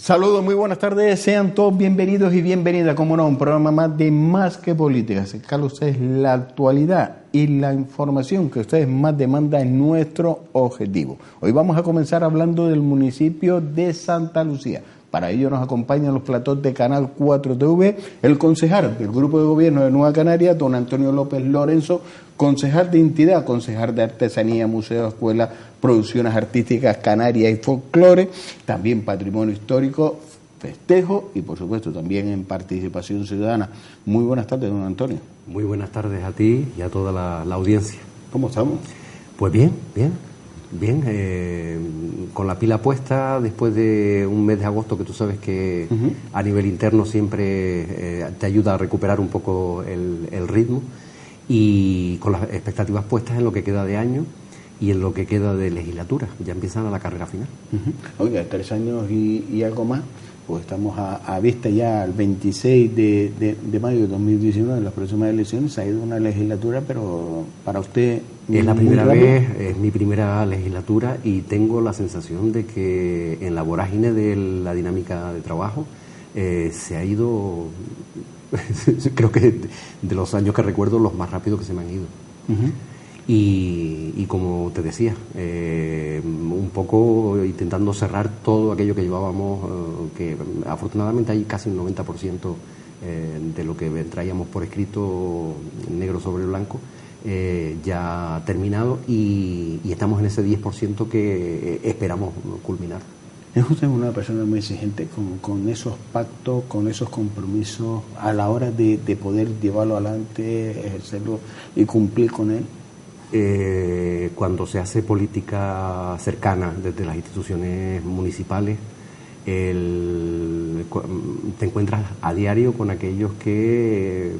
Saludos, muy buenas tardes, sean todos bienvenidos y bienvenidas, como no, un programa más de Más que Política. Acercarle a ustedes la actualidad y la información que ustedes más demandan es nuestro objetivo. Hoy vamos a comenzar hablando del municipio de Santa Lucía. Para ello nos acompañan los platós de Canal 4 TV, el concejal del Grupo de Gobierno de Nueva Canarias, don Antonio López Lorenzo, concejal de entidad, concejal de artesanía, museo, escuela, producciones artísticas, canarias y folclore, también patrimonio histórico, festejo y por supuesto también en participación ciudadana. Muy buenas tardes, don Antonio. Muy buenas tardes a ti y a toda la audiencia. ¿Cómo estamos? Pues bien, con la pila puesta después de un mes de agosto que tú sabes que a nivel interno siempre te ayuda a recuperar un poco el ritmo, y con las expectativas puestas en lo que queda de año y en lo que queda de legislatura. Ya empiezan a la carrera final. Oiga, 3 años y algo más, pues estamos a vista ya al 26 de mayo de 2019, en las próximas elecciones. Ha ido una legislatura, pero para usted... Es la primera vez, es mi primera legislatura, y tengo la sensación de que en la vorágine de la dinámica de trabajo se ha ido, creo que de los años que recuerdo, los más rápidos que se me han ido. Y como te decía, un poco intentando cerrar todo aquello que llevábamos, que afortunadamente hay casi un 90% de lo que traíamos por escrito negro sobre blanco, ya terminado, y estamos en ese 10% que esperamos culminar. ¿Es usted una persona muy exigente con esos pactos, con esos compromisos a la hora de poder llevarlo adelante, ejercerlo y cumplir con él? Cuando se hace política cercana desde las instituciones municipales, te encuentras a diario con aquellos que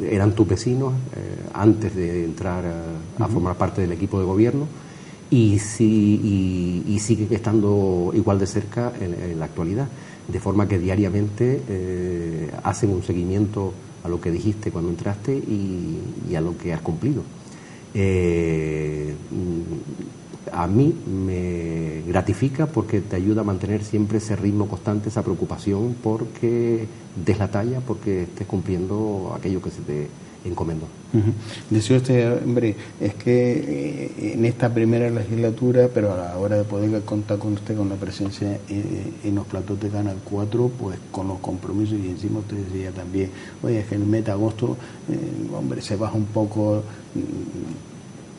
eran tus vecinos antes de entrar a formar parte del equipo de gobierno, y sigue estando igual de cerca en la actualidad, de forma que diariamente hacen un seguimiento a lo que dijiste cuando entraste y a lo que has cumplido. A mí me gratifica porque te ayuda a mantener siempre ese ritmo constante, esa preocupación porque des la talla, porque estés cumpliendo aquello que se te encomendó. Decía usted, hombre, es que en esta primera legislatura, pero a la hora de poder contar con usted, con la presencia en los platós de Canal 4, pues con los compromisos, y encima usted decía también, oye, es que en el mes de agosto, hombre, se baja un poco.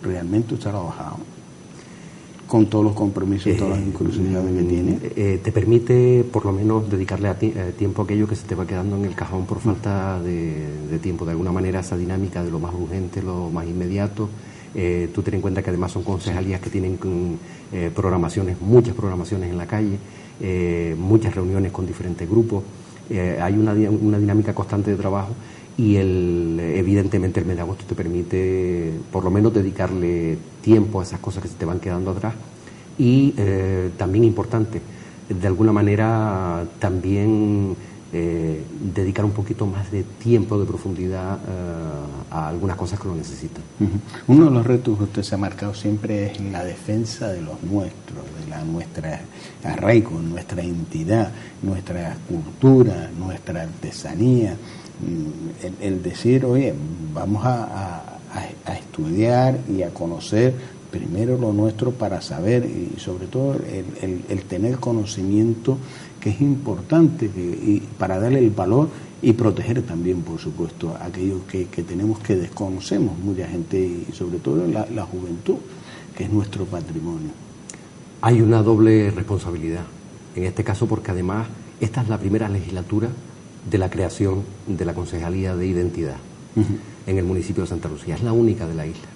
¿Realmente usted ha trabajado con todos los compromisos, todas las inclusividades que tiene? Te permite por lo menos dedicarle tiempo a aquello que se te va quedando en el cajón por falta de tiempo. De alguna manera esa dinámica de lo más urgente, lo más inmediato, tú ten en cuenta que además son concejalías que tienen muchas programaciones en la calle, muchas reuniones con diferentes grupos, hay una dinámica constante de trabajo, y evidentemente el mes de agosto te permite por lo menos dedicarle tiempo a esas cosas que se te van quedando atrás, y también importante, de alguna manera también dedicar un poquito más de tiempo, de profundidad a algunas cosas que lo necesitan. Uno de los retos que usted se ha marcado siempre es la defensa de los nuestros, de nuestra arraigo, nuestra entidad, nuestra cultura, nuestra artesanía. El decir, oye, vamos a estudiar y a conocer primero lo nuestro para saber, y sobre todo el tener conocimiento, que es importante, y para darle el valor y proteger también, por supuesto, aquellos que tenemos, que desconocemos mucha gente, y sobre todo la juventud, que es nuestro patrimonio. Hay una doble responsabilidad, en este caso porque además esta es la primera legislatura de la creación de la Concejalía de Identidad en el municipio de Santa Lucía. Es la única de la isla,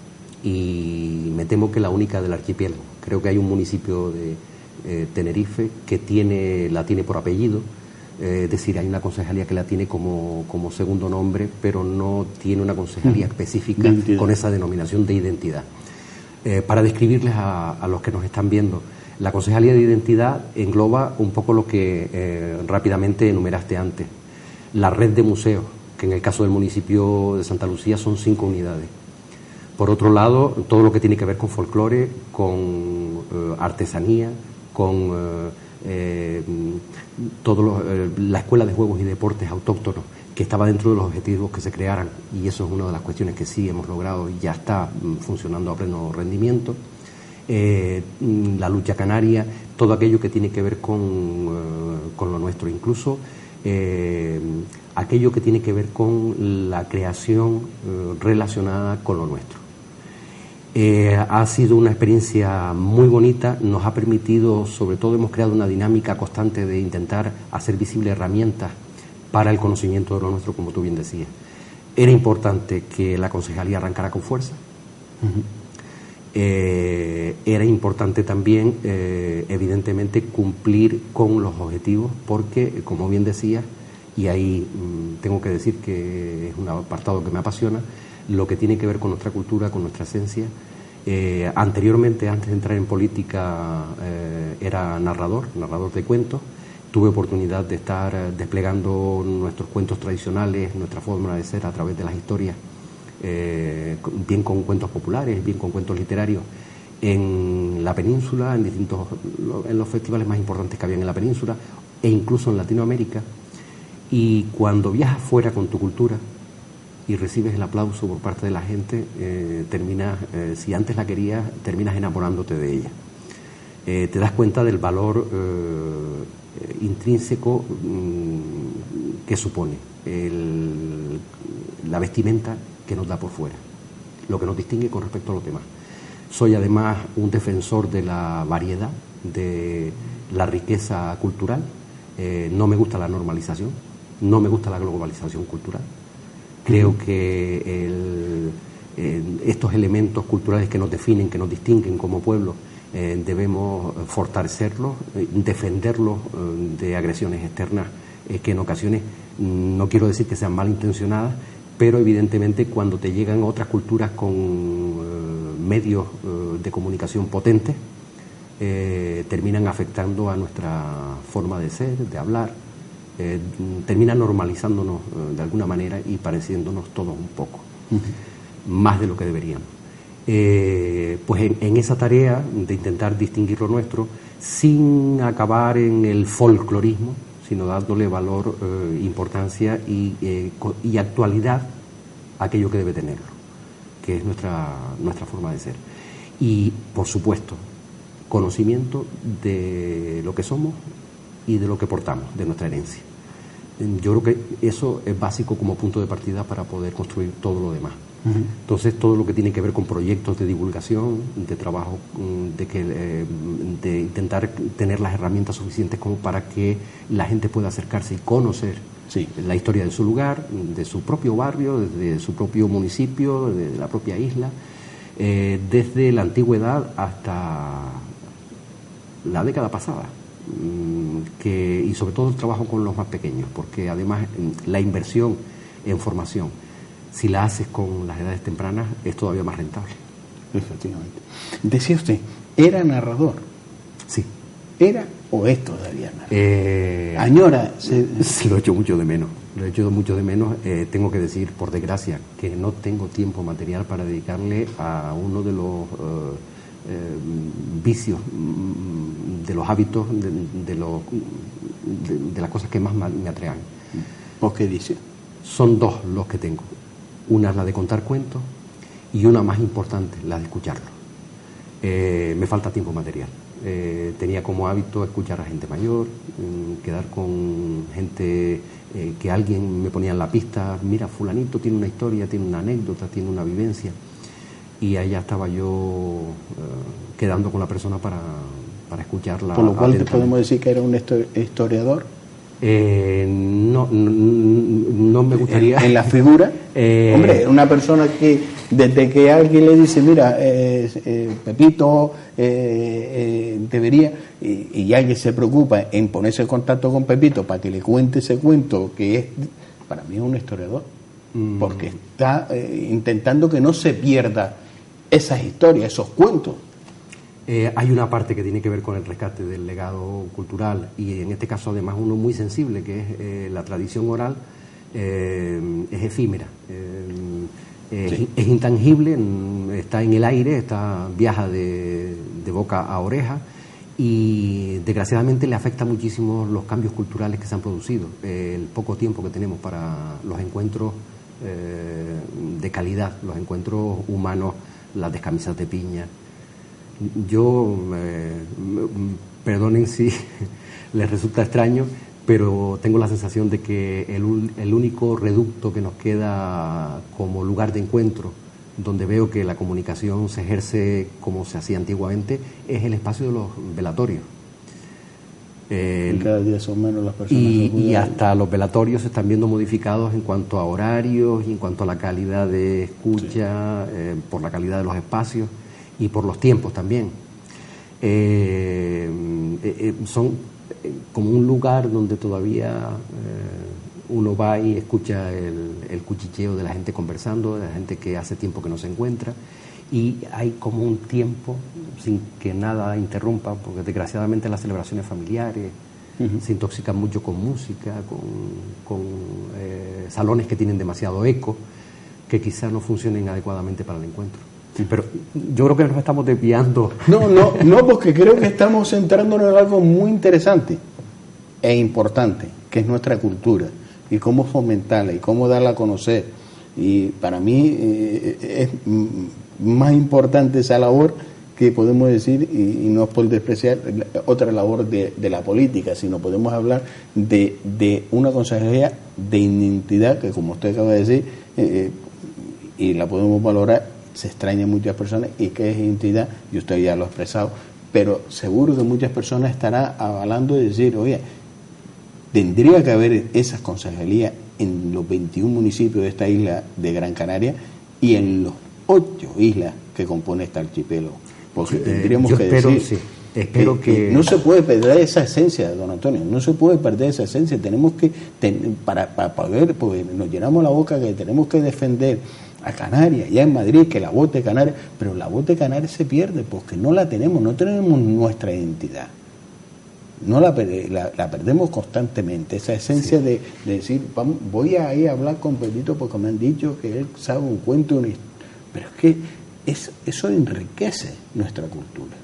y me temo que la única del archipiélago. Creo que hay un municipio de Tenerife que la tiene por apellido, es decir, hay una concejalía que la tiene como segundo nombre, pero no tiene una concejalía específica con esa denominación de identidad. Para describirles a los que nos están viendo, la Concejalía de Identidad engloba un poco lo que rápidamente enumeraste antes. La red de museos, que en el caso del municipio de Santa Lucía son 5 unidades. Por otro lado, todo lo que tiene que ver con folclore, con artesanía, con la escuela de juegos y deportes autóctonos, que estaba dentro de los objetivos que se crearan, y eso es una de las cuestiones que sí hemos logrado y ya está funcionando a pleno rendimiento. La lucha canaria, todo aquello que tiene que ver con lo nuestro, incluso aquello que tiene que ver con la creación relacionada con lo nuestro. Ha sido una experiencia muy bonita, nos ha permitido, sobre todo hemos creado una dinámica constante de intentar hacer visibles herramientas para el conocimiento de lo nuestro, como tú bien decías. Era importante que la concejalía arrancara con fuerza. Era importante también, evidentemente, cumplir con los objetivos, porque, como bien decías, y ahí tengo que decir que es un apartado que me apasiona, lo que tiene que ver con nuestra cultura, con nuestra esencia. Anteriormente, antes de entrar en política, era narrador de cuentos. Tuve oportunidad de estar desplegando nuestros cuentos tradicionales, nuestra forma de ser a través de las historias, bien con cuentos populares, bien con cuentos literarios, en la península, en los festivales más importantes que había en la península, e incluso en Latinoamérica. Y cuando viajas fuera con tu cultura y recibes el aplauso por parte de la gente, si antes la querías, terminas enamorándote de ella. Te das cuenta del valor intrínseco que supone la vestimenta que nos da por fuera, lo que nos distingue con respecto a los demás. Soy además un defensor de la variedad, de la riqueza cultural. No me gusta la normalización, no me gusta la globalización cultural. Creo que estos elementos culturales que nos definen, que nos distinguen como pueblo, debemos fortalecerlos, defenderlos de agresiones externas que en ocasiones, no quiero decir que sean malintencionadas, pero evidentemente cuando te llegan otras culturas con medios de comunicación potentes, terminan afectando a nuestra forma de ser, de hablar, terminan normalizándonos de alguna manera y pareciéndonos todos un poco, más de lo que deberíamos. Pues en esa tarea de intentar distinguir lo nuestro sin acabar en el folclorismo, sino dándole valor, importancia y actualidad a aquello que debe tenerlo, que es nuestra forma de ser. Y, por supuesto, conocimiento de lo que somos y de lo que portamos, de nuestra herencia. Yo creo que eso es básico como punto de partida para poder construir todo lo demás. Entonces, todo lo que tiene que ver con proyectos de divulgación, de trabajo, de intentar tener las herramientas suficientes como para que la gente pueda acercarse y conocer la historia de su lugar, de su propio barrio, de su propio municipio, de la propia isla, desde la antigüedad hasta la década pasada. Y sobre todo el trabajo con los más pequeños, porque además la inversión en formación, si la haces con las edades tempranas, es todavía más rentable. Efectivamente. Decía usted, ¿era narrador? Sí. ¿Era o es todavía narrador? ¿Añora? Lo he hecho mucho de menos. Tengo que decir, por desgracia, que no tengo tiempo material para dedicarle a uno de los vicios, de los hábitos, de las cosas que más me atraen. ¿Por qué dice? Son dos los que tengo. Una es la de contar cuentos y una más importante, la de escucharlos. Me falta tiempo material. Tenía como hábito escuchar a gente mayor, quedar con gente que alguien me ponía en la pista. Mira, fulanito tiene una historia, tiene una anécdota, tiene una vivencia. Y allá estaba yo quedando con la persona para escucharla. Por lo cual te podemos decir que era un historiador. No me gustaría. ¿En la figura? Hombre, una persona que desde que alguien le dice, mira, Pepito debería, y alguien se preocupa en ponerse en contacto con Pepito para que le cuente ese cuento, que es, para mí es un historiador, porque está intentando que no se pierda esas historias, esos cuentos. Hay una parte que tiene que ver con el rescate del legado cultural y en este caso además uno muy sensible, que es la tradición oral. Es efímera, es intangible, está en el aire, viaja de boca a oreja y desgraciadamente le afecta muchísimo los cambios culturales que se han producido, el poco tiempo que tenemos para los encuentros de calidad, los encuentros humanos, las descamisas de piña. Yo, perdonen si les resulta extraño, pero tengo la sensación de que el único reducto que nos queda como lugar de encuentro, donde veo que la comunicación se ejerce como se hacía antiguamente, es el espacio de los velatorios. Cada día son menos las personas. Y hasta los velatorios se están viendo modificados en cuanto a horarios y en cuanto a la calidad de escucha, sí. Por la calidad de los espacios y por los tiempos también. Son como un lugar donde todavía uno va y escucha el cuchicheo de la gente conversando, de la gente que hace tiempo que no se encuentra, y hay como un tiempo sin que nada interrumpa, porque desgraciadamente las celebraciones familiares se intoxican mucho con música, con salones que tienen demasiado eco, que quizás no funcionen adecuadamente para el encuentro. Sí, pero yo creo que nos estamos desviando. No, porque creo que estamos centrándonos en algo muy interesante e importante, que es nuestra cultura, y cómo fomentarla, y cómo darla a conocer. Y para mí es más importante esa labor que podemos decir, y no es por despreciar otra labor de la política, sino podemos hablar de una consejería de identidad, que como usted acaba de decir, y la podemos valorar, se extraña a muchas personas, y que es identidad, y usted ya lo ha expresado, pero seguro que muchas personas estarán avalando y decir, oye, tendría que haber esas consejerías en los 21 municipios de esta isla de Gran Canaria y en los 8 islas que compone este archipiélago, porque tendríamos que decir espero que no se puede perder esa esencia, don Antonio, no se puede perder esa esencia. Tenemos que para poder, porque nos llenamos la boca que tenemos que defender a Canarias, ya en Madrid, que la voz de Canarias, pero la voz de Canarias se pierde porque no la tenemos, no tenemos nuestra identidad, no la perdemos constantemente, esa esencia de decir, voy a ir a hablar con Pedrito porque me han dicho que él sabe un cuento, pero es que eso enriquece nuestra cultura,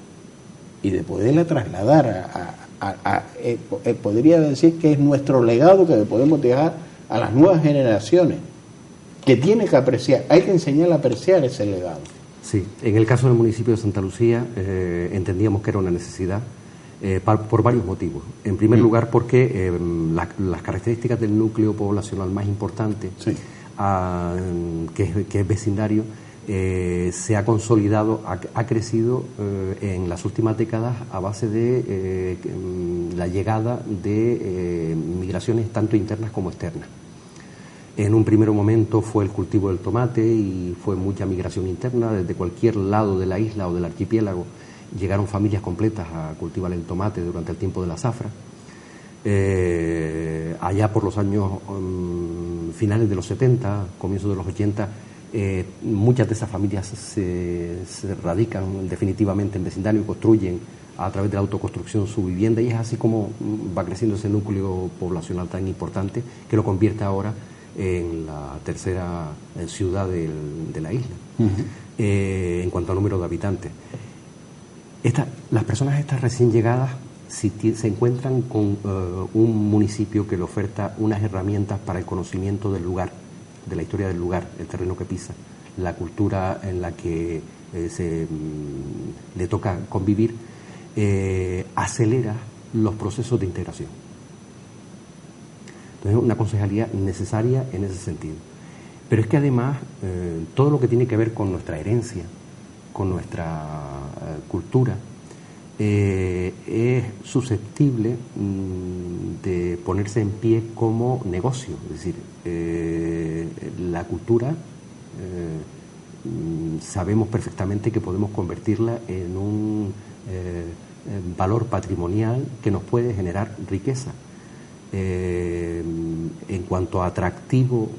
y de poderla trasladar podría decir que es nuestro legado que le podemos dejar a las nuevas generaciones, que tiene que apreciar, hay que enseñar a apreciar ese legado. Sí, en el caso del municipio de Santa Lucía entendíamos que era una necesidad por varios motivos. En primer lugar, porque las características del núcleo poblacional más importante, sí, que es vecindario, se ha consolidado, ha crecido en las últimas décadas a base de la llegada de migraciones tanto internas como externas. En un primer momento fue el cultivo del tomate y fue mucha migración interna. Desde cualquier lado de la isla o del archipiélago llegaron familias completas a cultivar el tomate durante el tiempo de la zafra. Allá por los años finales de los 70, comienzos de los 80, muchas de esas familias se radican definitivamente en vecindario y construyen a través de la autoconstrucción su vivienda, y es así como va creciendo ese núcleo poblacional tan importante que lo convierte ahora en la tercera ciudad de la isla, en cuanto a número de habitantes. Las personas estas recién llegadas, si se encuentran con un municipio que le oferta unas herramientas para el conocimiento del lugar, de la historia del lugar, el terreno que pisa, la cultura en la que le toca convivir, acelera los procesos de integración. Entonces, una concejalía necesaria en ese sentido. Pero es que además, todo lo que tiene que ver con nuestra herencia, con nuestra cultura, es susceptible de ponerse en pie como negocio. Es decir, la cultura sabemos perfectamente que podemos convertirla en un valor patrimonial que nos puede generar riqueza. En cuanto a atractivo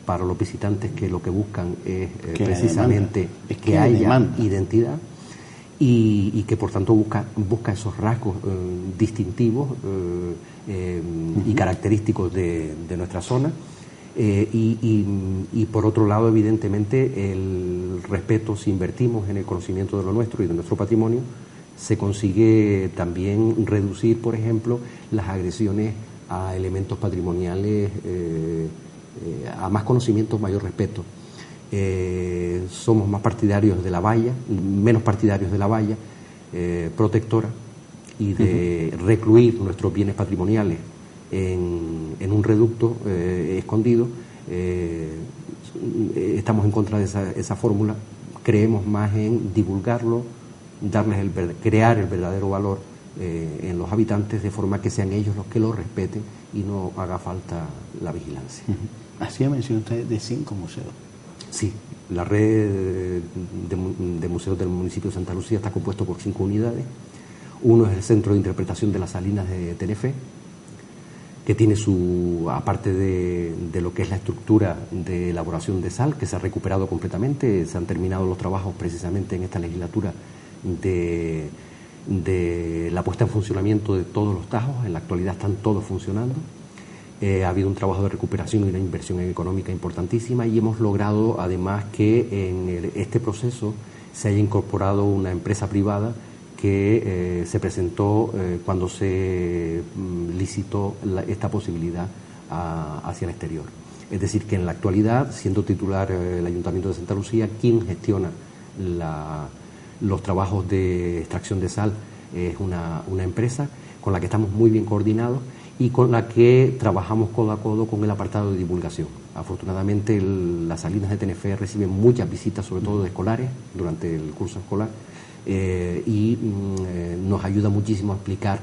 para los visitantes, que lo que buscan es precisamente que haya identidad y que por tanto busca esos rasgos distintivos y característicos de nuestra zona, y por otro lado, evidentemente, el respeto, si invertimos en el conocimiento de lo nuestro y de nuestro patrimonio, se consigue también reducir, por ejemplo, las agresiones a elementos patrimoniales, a más conocimiento, mayor respeto. Somos más partidarios de la valla, menos partidarios de la valla protectora y de recluir nuestros bienes patrimoniales en un reducto escondido. Estamos en contra de esa fórmula. Creemos más en divulgarlo, crear el verdadero valor en los habitantes, de forma que sean ellos los que lo respeten y no haga falta la vigilancia. Hacía mención usted de 5 museos. Sí, la red de museos del municipio de Santa Lucía está compuesto por 5 unidades. Uno es el Centro de Interpretación de las Salinas de Tenerife, que tiene aparte de lo que es la estructura de elaboración de sal, que se ha recuperado completamente. Se han terminado los trabajos precisamente en esta legislatura de la puesta en funcionamiento de todos los tajos. En la actualidad están todos funcionando. Ha habido un trabajo de recuperación y una inversión económica importantísima, y hemos logrado además que en este proceso se haya incorporado una empresa privada que se presentó cuando se licitó esta posibilidad hacia el exterior. Es decir, que en la actualidad, siendo titular el Ayuntamiento de Santa Lucía, quien gestiona los trabajos de extracción de sal es una empresa con la que estamos muy bien coordinados y con la que trabajamos codo a codo con el apartado de divulgación. Afortunadamente, las Salinas de Tenerife reciben muchas visitas, sobre todo de escolares, durante el curso escolar, y nos ayuda muchísimo a explicar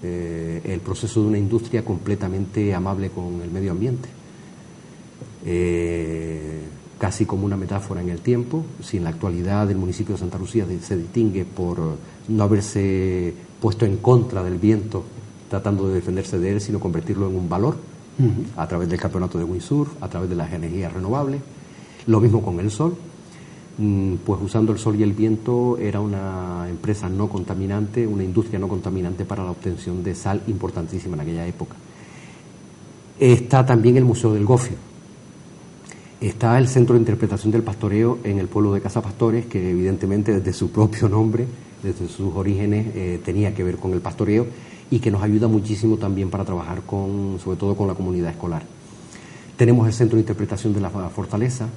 el proceso de una industria completamente amable con el medio ambiente. Casi como una metáfora en el tiempo. Si en la actualidad el municipio de Santa Lucía se distingue por no haberse puesto en contra del viento tratando de defenderse de él, sino convertirlo en un valor a través del campeonato de windsurf, a través de las energías renovables. Lo mismo con el sol. Pues usando el sol y el viento, era una empresa no contaminante, una industria no contaminante para la obtención de sal importantísima en aquella época. Está también el Museo del Gofio. Está el Centro de Interpretación del Pastoreo en el pueblo de Casapastores, que evidentemente desde su propio nombre, desde sus orígenes, tenía que ver con el pastoreo, y que nos ayuda muchísimo también para trabajar sobre todo con la comunidad escolar. Tenemos el Centro de Interpretación de la Fortaleza.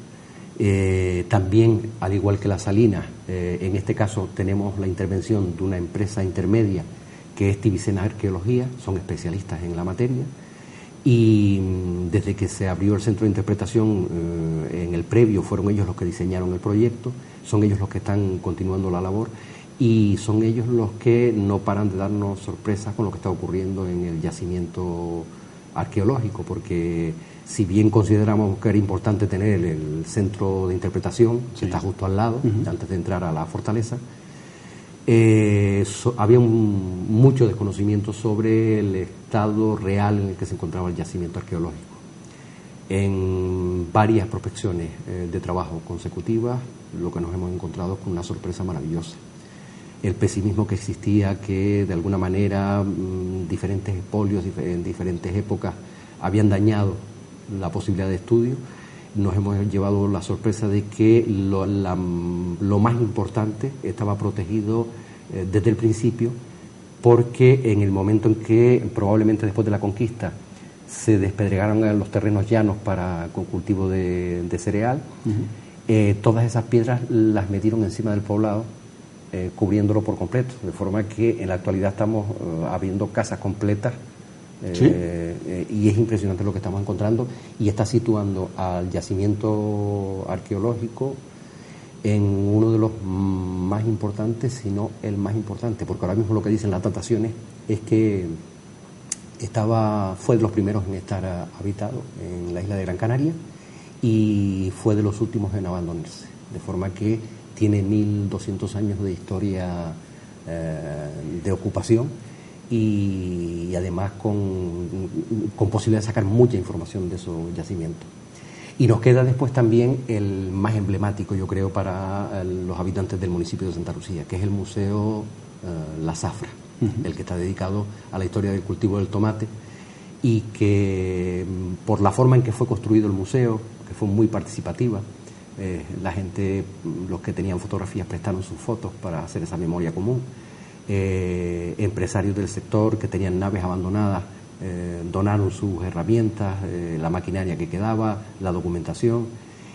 También, al igual que las Salinas, en este caso tenemos la intervención de una empresa intermedia que es Tibicena Arqueología, son especialistas en la materia, y desde que se abrió el centro de interpretación en el previo fueron ellos los que diseñaron el proyecto, son ellos los que están continuando la labor y son ellos los que no paran de darnos sorpresas con lo que está ocurriendo en el yacimiento arqueológico, porque si bien consideramos que era importante tener el centro de interpretación, que está justo al lado, antes de entrar a la fortaleza, había mucho desconocimiento sobre el estado real en el que se encontraba el yacimiento arqueológico. En varias prospecciones de trabajo consecutivas, lo que nos hemos encontrado es con una sorpresa maravillosa. El pesimismo que existía, que de alguna manera diferentes expolios en diferentes épocas habían dañado la posibilidad de estudio, nos hemos llevado la sorpresa de que lo más importante estaba protegido desde el principio, porque en el momento en que, probablemente después de la conquista, se despedregaron los terrenos llanos con cultivo de cereal, todas esas piedras las metieron encima del poblado, cubriéndolo por completo, de forma que en la actualidad estamos habiendo casas completas. Y es impresionante lo que estamos encontrando, y está situando al yacimiento arqueológico en uno de los más importantes, si no el más importante, porque ahora mismo lo que dicen las dataciones es que fue de los primeros en estar habitado en la isla de Gran Canaria y fue de los últimos en abandonarse, de forma que tiene 1200 años de historia de ocupación y además con posibilidad de sacar mucha información de esos yacimientos. Y nos queda después también el más emblemático, yo creo, para los habitantes del municipio de Santa Lucía, que es el Museo La Zafra, el que está dedicado a la historia del cultivo del tomate, y que por la forma en que fue construido el museo, que fue muy participativa, la gente, los que tenían fotografías, prestaron sus fotos para hacer esa memoria común. empresarios del sector que tenían naves abandonadas donaron sus herramientas, la maquinaria que quedaba, la documentación,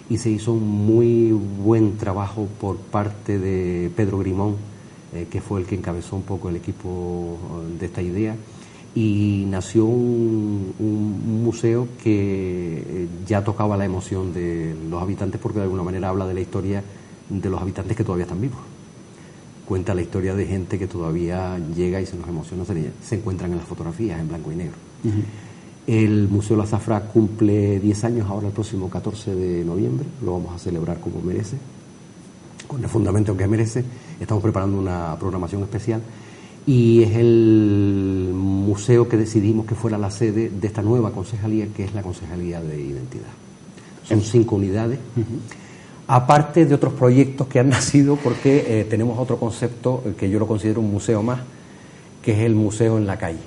y se hizo un muy buen trabajo por parte de Pedro Grimón, que fue el que encabezó un poco el equipo de esta idea, y nació un museo que ya tocaba la emoción de los habitantes, porque de alguna manera habla de la historia de los habitantes que todavía están vivos. Cuenta la historia de gente que todavía llega y se nos emociona, se encuentran en las fotografías en blanco y negro. El Museo La Zafra cumple 10 años ahora el próximo 14 de noviembre, lo vamos a celebrar como merece, con el fundamento que merece. Estamos preparando una programación especial y es el museo que decidimos que fuera la sede de esta nueva concejalía, que es la Concejalía de Identidad. Son 5 unidades. Aparte de otros proyectos que han nacido, porque tenemos otro concepto que yo lo considero un museo más, que es el museo en la calle.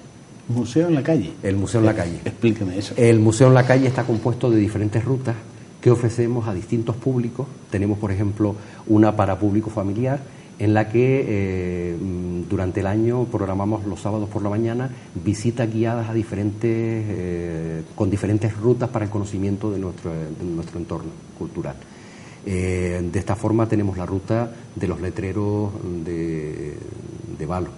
¿Museo en la calle? El museo en la calle. Explíqueme eso. El museo en la calle está compuesto de diferentes rutas que ofrecemos a distintos públicos. Tenemos, por ejemplo, una para público familiar, en la que durante el año programamos los sábados por la mañana visitas guiadas a con diferentes rutas para el conocimiento de nuestro entorno cultural. De esta forma tenemos la ruta de los letreros de Valo.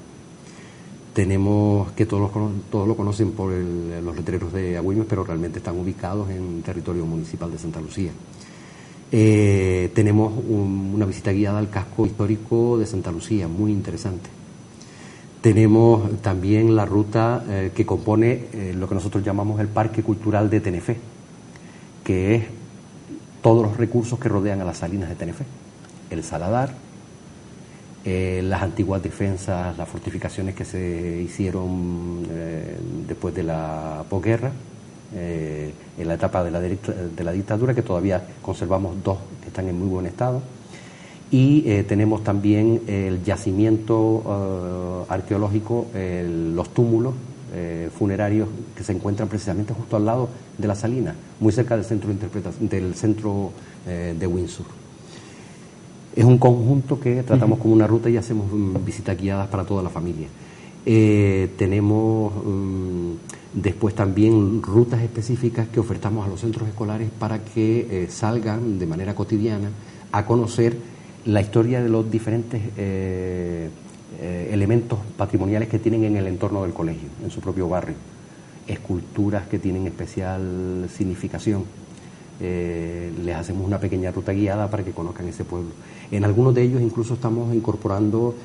Tenemos, que todos lo conocen por los letreros de Agüimes, pero realmente están ubicados en territorio municipal de Santa Lucía. Tenemos una visita guiada al casco histórico de Santa Lucía, muy interesante. Tenemos también la ruta que compone lo que nosotros llamamos el Parque Cultural de Tenefé, que es todos los recursos que rodean a las salinas de Tenefé, el Saladar, las antiguas defensas, las fortificaciones que se hicieron después de la posguerra, en la etapa de la dictadura, que todavía conservamos 2 que están en muy buen estado, y tenemos también el yacimiento arqueológico, los túmulos funerarios que se encuentran precisamente justo al lado de la salina, muy cerca del centro de Windsor. Es un conjunto que tratamos como una ruta y hacemos visitas guiadas para toda la familia. Tenemos después también rutas específicas que ofertamos a los centros escolares para que salgan de manera cotidiana a conocer la historia de los diferentes elementos patrimoniales que tienen en el entorno del colegio, en su propio barrio, esculturas que tienen especial significación. Les hacemos una pequeña ruta guiada para que conozcan ese pueblo. En algunos de ellos incluso estamos incorporando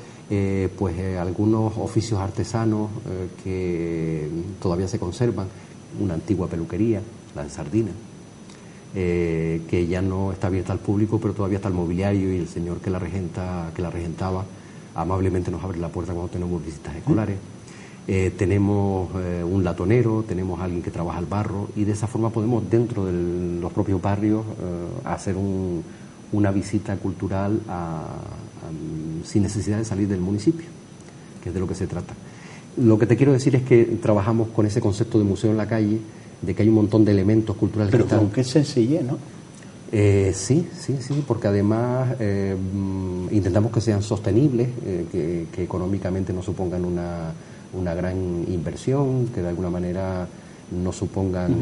algunos oficios artesanos que todavía se conservan, una antigua peluquería, la de Sardina, que ya no está abierta al público, pero todavía está el mobiliario, y el señor que la regentaba amablemente nos abre la puerta cuando tenemos visitas escolares. Tenemos un latonero, tenemos alguien que trabaja el barro, y de esa forma podemos dentro de los propios barrios hacer una visita cultural sin necesidad de salir del municipio, que es de lo que se trata. Lo que te quiero decir es que trabajamos con ese concepto de museo en la calle, de que hay un montón de elementos culturales. Pero con qué sencillez, ¿no? Sí, porque además intentamos que sean sostenibles, que económicamente no supongan una gran inversión, que de alguna manera no supongan...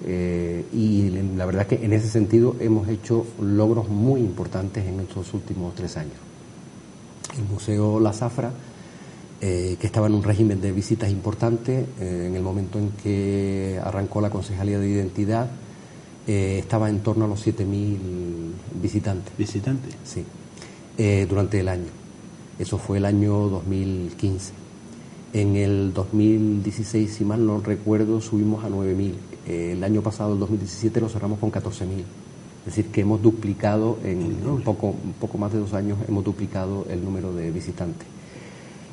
y la verdad es que en ese sentido hemos hecho logros muy importantes en estos últimos 3 años. El Museo La Zafra, que estaba en un régimen de visitas importante, en el momento en que arrancó la Concejalía de Identidad, estaba en torno a los 7.000 visitantes. ¿Visitantes? Sí, durante el año. Eso fue el año 2015. En el 2016, si mal no recuerdo, subimos a 9.000. El año pasado, el 2017, lo cerramos con 14.000. Es decir, que hemos duplicado, en un poco más de 2 años, hemos duplicado el número de visitantes.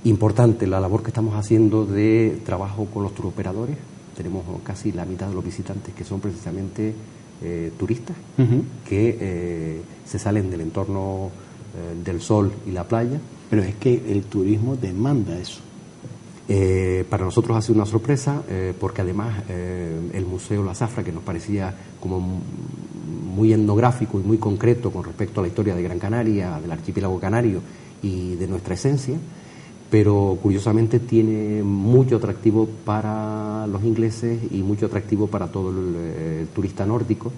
Importante la labor que estamos haciendo de trabajo con los turoperadores. Tenemos casi la mitad de los visitantes que son precisamente turistas, que se salen del entorno del sol y la playa. Pero es que el turismo demanda eso. Para nosotros ha sido una sorpresa, porque además el Museo La Zafra, que nos parecía como muy etnográfico y muy concreto con respecto a la historia de Gran Canaria, del archipiélago canario y de nuestra esencia, pero curiosamente tiene mucho atractivo para los ingleses y mucho atractivo para todo el turista nórdico,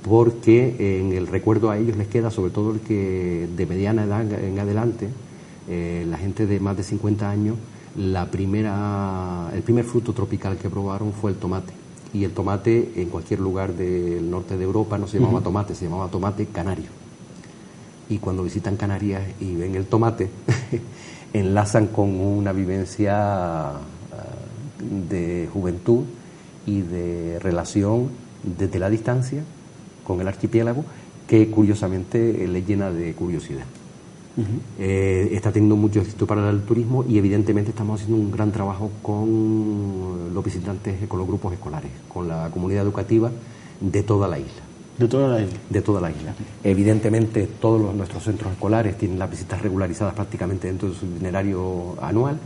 porque en el recuerdo a ellos les queda, sobre todo el que de mediana edad en adelante, la gente de más de 50 años, el primer fruto tropical que probaron fue el tomate. Y el tomate en cualquier lugar del norte de Europa no se llamaba tomate, se llamaba tomate canario. Y cuando visitan Canarias y ven el tomate, enlazan con una vivencia de juventud y de relación desde la distancia con el archipiélago que curiosamente le llena de curiosidad. Está teniendo mucho éxito para el turismo y evidentemente estamos haciendo un gran trabajo con los visitantes, con los grupos escolares, con la comunidad educativa de toda la isla. De toda la isla. De toda la isla. Evidentemente todos nuestros centros escolares tienen las visitas regularizadas prácticamente dentro de su itinerario anual,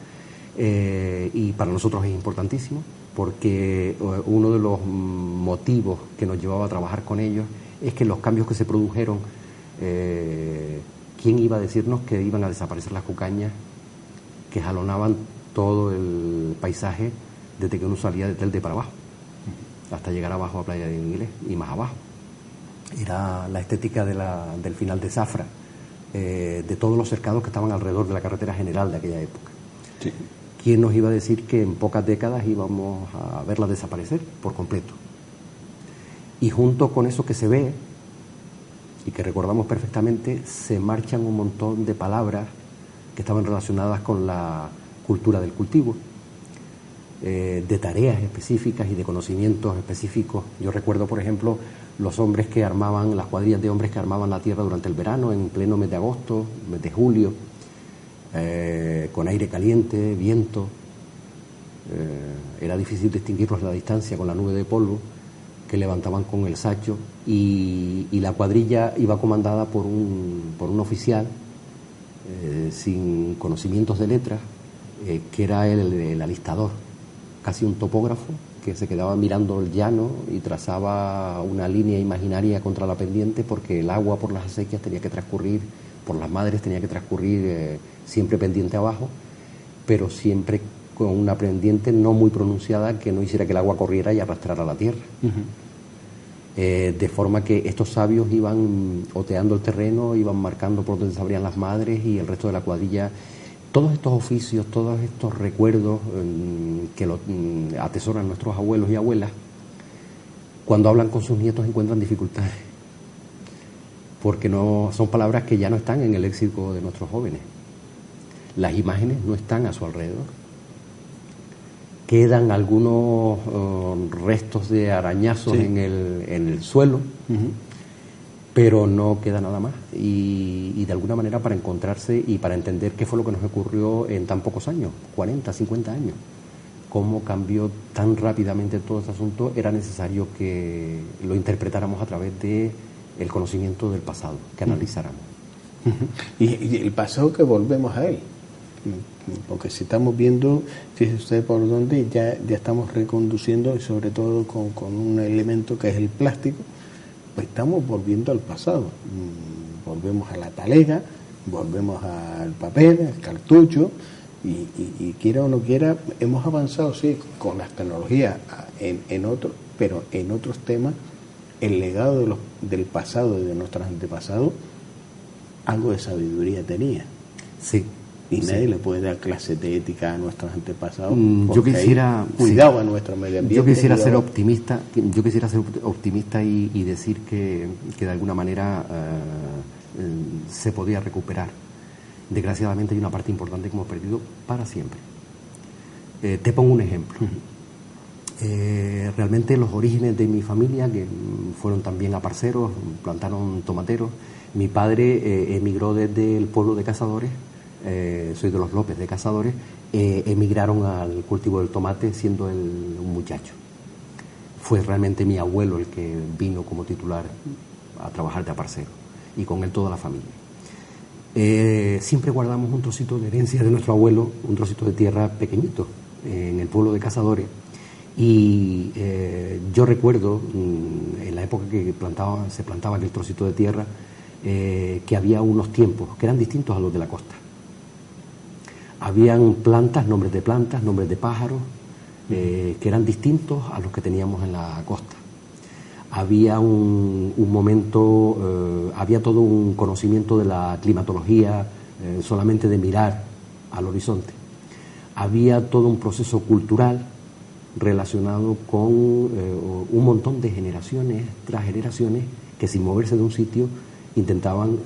y para nosotros es importantísimo porque uno de los motivos que nos llevaba a trabajar con ellos es que los cambios que se produjeron, ¿quién iba a decirnos que iban a desaparecer las cucañas que jalonaban todo el paisaje desde que uno salía de Telde para abajo, hasta llegar abajo a Playa de Inglés y más abajo? Era la estética del final de Zafra, de todos los cercados que estaban alrededor de la carretera general de aquella época. Sí. ¿Quién nos iba a decir que en pocas décadas íbamos a verla desaparecer por completo? Y junto con eso que se ve y que recordamos perfectamente, se marchan un montón de palabras que estaban relacionadas con la cultura del cultivo, de tareas específicas y de conocimientos específicos. Yo recuerdo, por ejemplo, los hombres que armaban, las cuadrillas de hombres que armaban la tierra durante el verano, en pleno mes de agosto, mes de julio, con aire caliente, viento. Era difícil distinguirlos a la distancia con la nube de polvo que levantaban con el sacho, y la cuadrilla iba comandada por un oficial sin conocimientos de letras, que era el alistador, casi un topógrafo, que se quedaba mirando el llano y trazaba una línea imaginaria contra la pendiente, porque el agua por las acequias tenía que transcurrir, por las madres tenía que transcurrir siempre pendiente abajo, pero siempre con una pendiente no muy pronunciada que no hiciera que el agua corriera y arrastrara la tierra. De forma que estos sabios iban oteando el terreno, iban marcando por donde se abrían las madres, y el resto de la cuadrilla, todos estos oficios, todos estos recuerdos que atesoran nuestros abuelos y abuelas, cuando hablan con sus nietos encuentran dificultades, porque no son palabras que ya no están en el léxico de nuestros jóvenes. Las imágenes no están a su alrededor. Quedan algunos restos de arañazos en el suelo, pero no queda nada más. Y de alguna manera, para encontrarse y para entender qué fue lo que nos ocurrió en tan pocos años, 40, 50 años, cómo cambió tan rápidamente todo este asunto, era necesario que lo interpretáramos a través de el conocimiento del pasado, que analizáramos. Y el pasado, que volvemos a él. Porque si estamos viendo, fíjese usted por dónde ya estamos reconduciendo, y sobre todo con un elemento que es el plástico, pues estamos volviendo al pasado. Volvemos a la talega, volvemos al papel, al cartucho, y quiera o no quiera, hemos avanzado, sí, con las tecnologías en otros, pero en otros temas, el legado del pasado y de nuestros antepasados, algo de sabiduría tenía. Sí. Y nadie le puede dar clases de ética a nuestros antepasados. Yo quisiera cuidaba nuestro medio ambiente. Yo quisiera ser optimista. Yo quisiera ser optimista y decir que de alguna manera se podía recuperar. Desgraciadamente hay una parte importante que hemos perdido para siempre. Te pongo un ejemplo. Realmente los orígenes de mi familia, que fueron también aparceros, plantaron tomateros. Mi padre emigró desde el pueblo de Cazadores. Soy de los López de Cazadores. Emigraron al cultivo del tomate siendo él un muchacho. Fue realmente mi abuelo el que vino como titular a trabajar de aparcero, y con él toda la familia. Siempre guardamos un trocito de herencia de nuestro abuelo, un trocito de tierra pequeñito en el pueblo de Cazadores, y yo recuerdo en la época que se plantaba aquel trocito de tierra, que había unos tiempos que eran distintos a los de la costa. Habían plantas, nombres de pájaros, que eran distintos a los que teníamos en la costa. Había un momento, había todo un conocimiento de la climatología, solamente de mirar al horizonte. Había todo un proceso cultural relacionado con un montón de generaciones tras generaciones que, sin moverse de un sitio, intentaban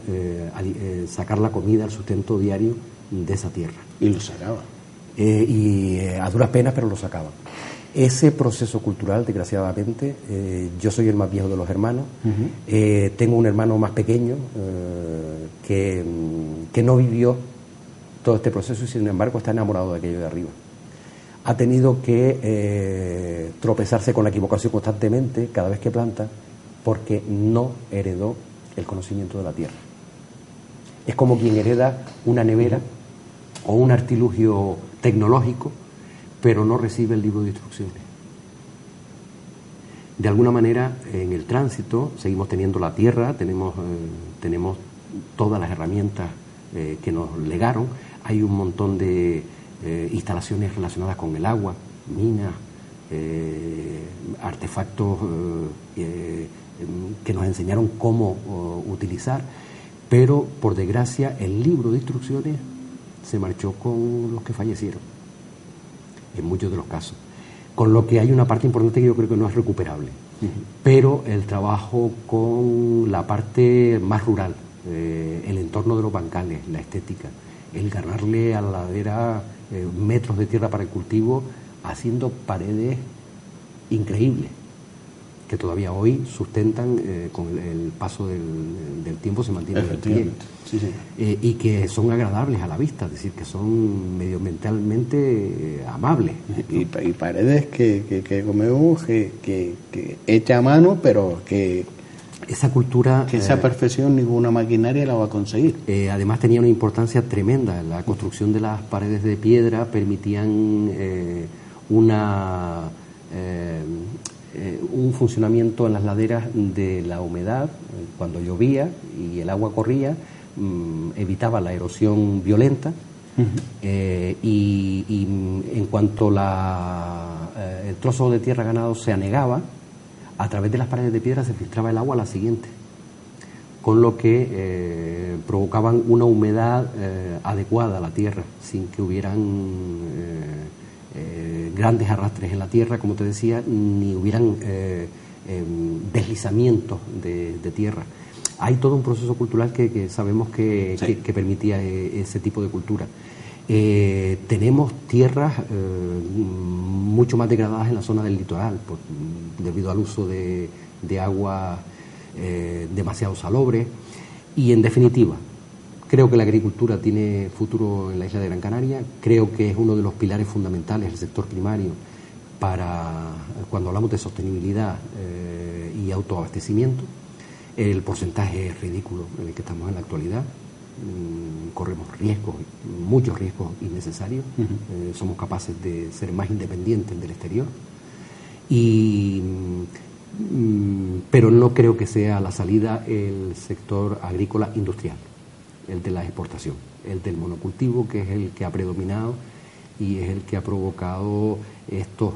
sacar la comida, el sustento diario de esa tierra. Y lo sacaban. A duras penas, pero lo sacaban. Ese proceso cultural, desgraciadamente, yo soy el más viejo de los hermanos. Tengo un hermano más pequeño que no vivió todo este proceso y, sin embargo, está enamorado de aquello de arriba. Ha tenido que tropezarse con la equivocación constantemente cada vez que planta, porque no heredó el conocimiento de la tierra. Es como quien hereda una nevera o un artilugio tecnológico, pero no recibe el libro de instrucciones. De alguna manera, en el tránsito seguimos teniendo la tierra, tenemos todas las herramientas que nos legaron. Hay un montón de instalaciones relacionadas con el agua, minas, artefactos que nos enseñaron cómo utilizar, pero por desgracia el libro de instrucciones se marchó con los que fallecieron, en muchos de los casos. Con lo que hay una parte importante que yo creo que no es recuperable. Pero el trabajo con la parte más rural, el entorno de los bancales, la estética, el ganarle a la ladera metros de tierra para el cultivo, haciendo paredes increíbles, que todavía hoy sustentan, con el paso del tiempo se mantienen en pie. Sí, sí. Y que son agradables a la vista, es decir, que son medioambientalmente amables. Y paredes que comemos, que hecha a mano, pero que esa cultura, que esa perfección ninguna maquinaria la va a conseguir. Además tenía una importancia tremenda. La construcción de las paredes de piedra permitían un funcionamiento en las laderas de la humedad. Cuando llovía y el agua corría, evitaba la erosión violenta. Y en cuanto el trozo de tierra ganado se anegaba, a través de las paredes de piedra se filtraba el agua a la siguiente, con lo que provocaban una humedad adecuada a la tierra, sin que hubieran grandes arrastres en la tierra, como te decía, ni hubieran deslizamientos de tierra. Hay todo un proceso cultural que sabemos que permitía ese tipo de cultura. Tenemos tierras mucho más degradadas en la zona del litoral, debido al uso de agua demasiado salobre. Y, en definitiva, creo que la agricultura tiene futuro en la isla de Gran Canaria. Creo que es uno de los pilares fundamentales del sector primario cuando hablamos de sostenibilidad y autoabastecimiento. El porcentaje es ridículo en el que estamos en la actualidad. Corremos riesgos, muchos riesgos innecesarios. Somos capaces de ser más independientes del exterior. Pero no creo que sea la salida el sector agrícola industrial, el de la exportación, el del monocultivo, que es el que ha predominado y es el que ha provocado estos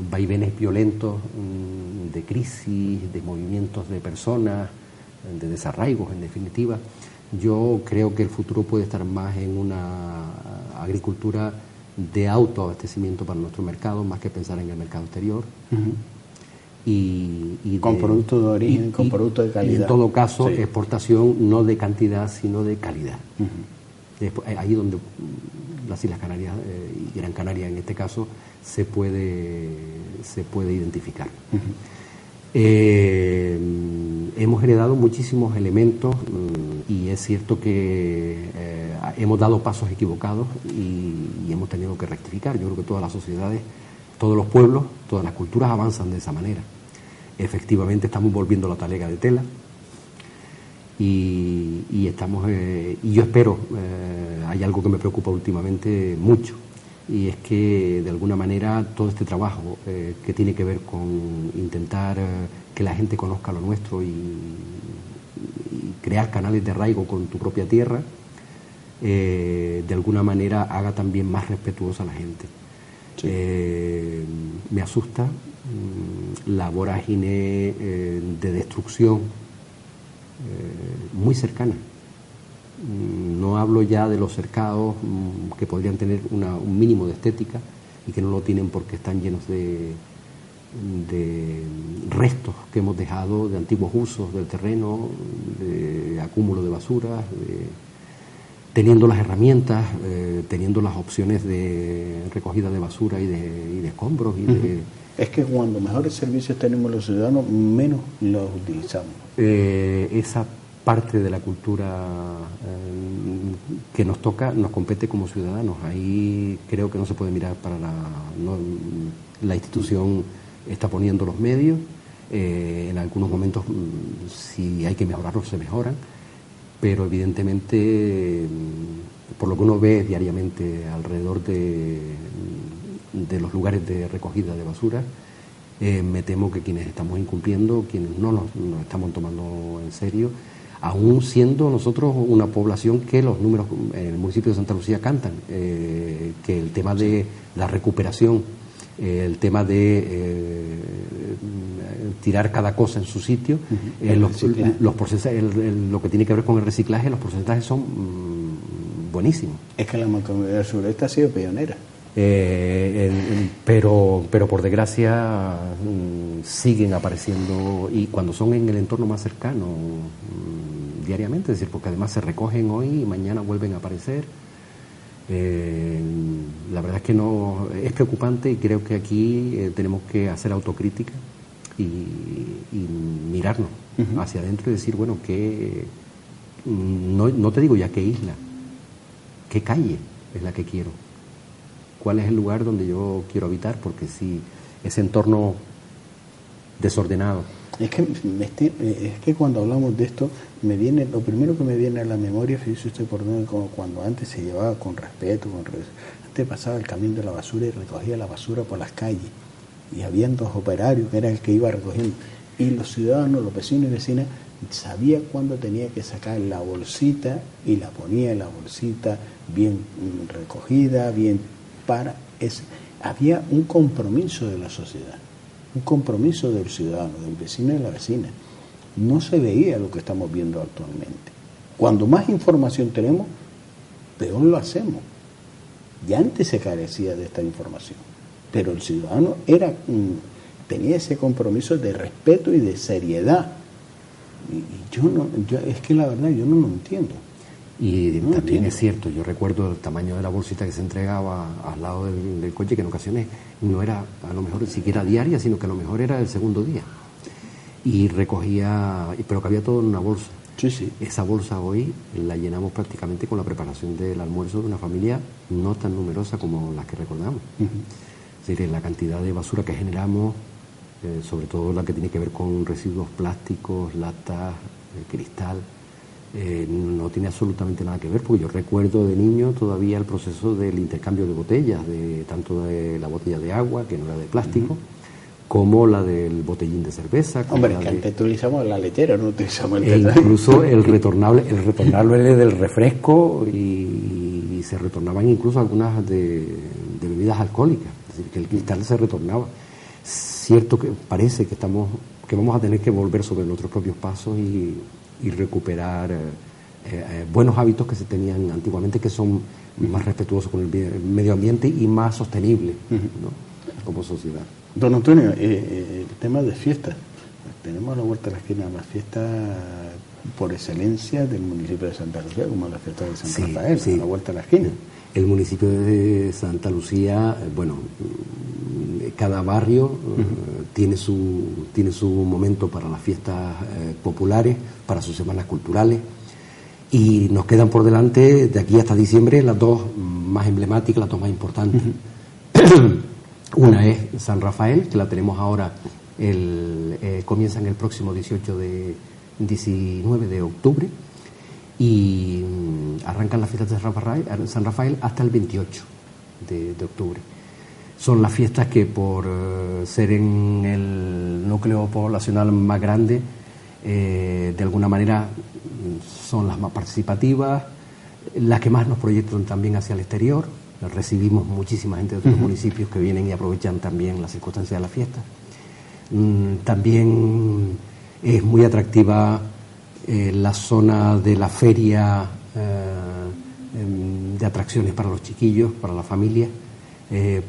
vaivenes violentos de crisis, de movimientos de personas, de desarraigos, en definitiva. Yo creo que el futuro puede estar más en una agricultura de autoabastecimiento para nuestro mercado, más que pensar en el mercado exterior. Con productos de origen, con productos de calidad. En todo caso, exportación no de cantidad, sino de calidad. Ahí donde las Islas Canarias y Gran Canaria, en este caso, se puede identificar. Hemos heredado muchísimos elementos y es cierto que hemos dado pasos equivocados y hemos tenido que rectificar. Yo creo que todas las sociedades, todos los pueblos, todas las culturas avanzan de esa manera. Efectivamente estamos volviendo la talega de tela y yo espero, hay algo que me preocupa últimamente mucho, y es que de alguna manera todo este trabajo que tiene que ver con intentar que la gente conozca lo nuestro y crear canales de arraigo con tu propia tierra, de alguna manera haga también más respetuosa a la gente. Sí. Me asusta la vorágine de destrucción muy cercana. No hablo ya de los cercados que podrían tener un mínimo de estética y que no lo tienen porque están llenos de restos que hemos dejado de antiguos usos del terreno, de acúmulo de basura, teniendo las herramientas, teniendo las opciones de recogida de basura y de escombros. Es que cuando mejores servicios tenemos los ciudadanos, menos los utilizamos. Esa parte de la cultura que nos toca, nos compete como ciudadanos. Ahí creo que no se puede mirar para la institución está poniendo los medios, en algunos momentos si hay que mejorarlos se mejoran, pero evidentemente por lo que uno ve diariamente alrededor de los lugares de recogida de basura, me temo que quienes estamos incumpliendo, quienes no nos estamos tomando en serio, aún siendo nosotros una población que los números en el municipio de Santa Lucía cantan, que el tema de la recuperación, el tema de tirar cada cosa en su sitio, los porcentajes, lo que tiene que ver con el reciclaje, los porcentajes son buenísimos. Es que la Mancomunidad del Sureste ha sido pionera. Pero por desgracia siguen apareciendo, y cuando son en el entorno más cercano, diariamente, es decir, porque además se recogen hoy y mañana vuelven a aparecer. La verdad es que no es preocupante, y creo que aquí tenemos que hacer autocrítica y mirarnos hacia adentro y decir, bueno, no te digo ya qué isla, qué calle es la que quiero, cuál es el lugar donde yo quiero habitar, porque si ese entorno desordenado. Es que cuando hablamos de esto, lo primero que me viene a la memoria, fíjese usted por dónde, como cuando antes se llevaba con respeto, antes pasaba el camión de la basura y recogía la basura por las calles, y habían 2 operarios que era el que iba recogiendo, y los ciudadanos, los vecinos y vecinas, sabía cuándo tenía que sacar la bolsita y la ponía en la bolsita bien recogida, bien para ese. Había un compromiso de la sociedad, un compromiso del ciudadano, del vecino y de la vecina. No se veía lo que estamos viendo actualmente. Cuando más información tenemos, peor lo hacemos. Ya antes se carecía de esta información, pero el ciudadano tenía ese compromiso de respeto y de seriedad. Y es que la verdad yo no lo entiendo. Y también es cierto, yo recuerdo el tamaño de la bolsita que se entregaba al lado del coche, que en ocasiones no era a lo mejor siquiera diaria, sino que a lo mejor era el segundo día. Y recogía, pero cabía todo en una bolsa. Sí, sí. Esa bolsa hoy la llenamos prácticamente con la preparación del almuerzo de una familia no tan numerosa como las que recordamos. Es decir, la cantidad de basura que generamos, sobre todo la que tiene que ver con residuos plásticos, latas, cristal, no tiene absolutamente nada que ver, porque yo recuerdo de niño todavía el proceso del intercambio de botellas, tanto de la botella de agua, que no era de plástico, como la del botellín de cerveza. Hombre, que antes utilizamos la lechera, no utilizamos el tetrapack. Incluso el retornable del refresco, y se retornaban incluso algunas de bebidas alcohólicas, es decir, que el cristal se retornaba. Cierto que parece que vamos a tener que volver sobre nuestros propios pasos y recuperar buenos hábitos que se tenían antiguamente, que son más respetuosos con el medio ambiente y más sostenibles, ¿no? Como sociedad. Don Antonio, el tema de fiestas. Tenemos a la vuelta de la esquina la fiesta por excelencia del municipio de Santa Lucía, como la fiesta de San Rafael, a la vuelta de la esquina. El municipio de Santa Lucía, cada barrio tiene su momento para las fiestas populares, para sus semanas culturales, y nos quedan por delante, de aquí hasta diciembre, las 2 más emblemáticas, las 2 más importantes. Una es San Rafael, que la tenemos ahora, comienzan el próximo 19 de octubre, y arrancan las fiestas de San Rafael hasta el 28 de octubre. Son las fiestas que, por ser en el núcleo poblacional más grande, de alguna manera son las más participativas, las que más nos proyectan también hacia el exterior. Recibimos muchísima gente de otros municipios que vienen y aprovechan también las circunstancias de la fiesta. También es muy atractiva la zona de la feria de atracciones para los chiquillos, para la familia,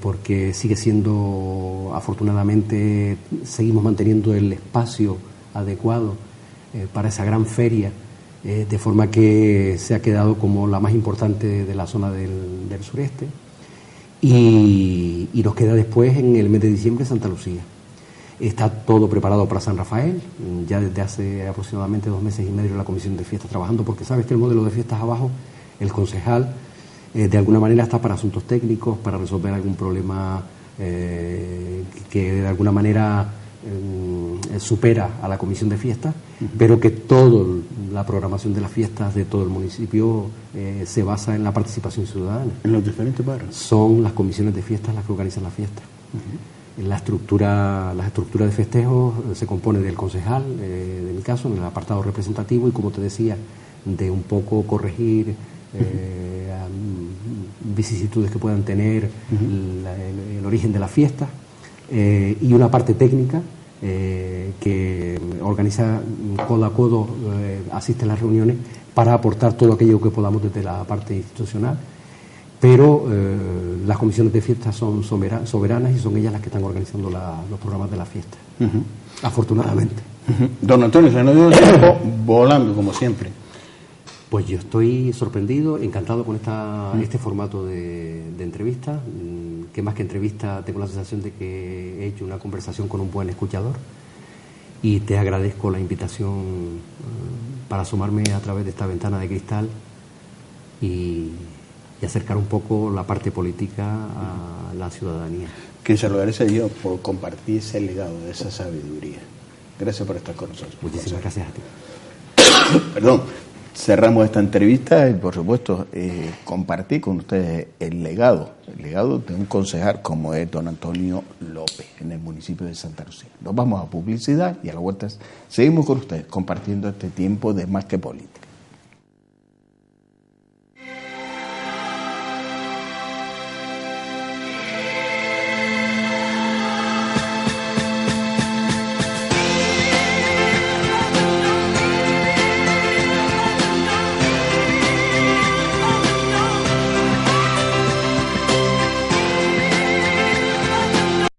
porque sigue siendo, afortunadamente, seguimos manteniendo el espacio adecuado para esa gran feria, de forma que se ha quedado como la más importante de la zona del sureste, y nos queda después en el mes de diciembre Santa Lucía. Está todo preparado para San Rafael, ya desde hace aproximadamente 2 meses y medio la comisión de fiestas trabajando, porque sabes que el modelo de fiestas abajo, el concejal, de alguna manera está para asuntos técnicos, para resolver algún problema que de alguna manera supera a la comisión de fiestas, pero que toda la programación de las fiestas de todo el municipio se basa en la participación ciudadana. En los diferentes barrios. Son las comisiones de fiestas las que organizan las fiestas. La estructura de festejos se compone del concejal, de mi caso, en el apartado representativo, y como te decía, de un poco corregir vicisitudes que puedan tener el origen de la fiesta, y una parte técnica que organiza codo a codo, asiste a las reuniones para aportar todo aquello que podamos desde la parte institucional. Pero las comisiones de fiestas son soberanas y son ellas las que están organizando los programas de la fiesta, afortunadamente. Don Antonio, se nos dio el tiempo volando, como siempre. Pues yo estoy sorprendido, encantado con este formato de entrevista, que más que entrevista tengo la sensación de que he hecho una conversación con un buen escuchador, y te agradezco la invitación para asomarme a través de esta ventana de cristal y acercar un poco la parte política a la ciudadanía. Que se lo agradece yo por compartir ese legado de esa sabiduría. Gracias por estar con nosotros. Muchísimas gracias a ti. Perdón. Cerramos esta entrevista y, por supuesto, compartir con ustedes el legado de un concejal como es don Antonio López en el municipio de Santa Lucía. Nos vamos a publicidad y a la vuelta seguimos con ustedes compartiendo este tiempo de Más que Política.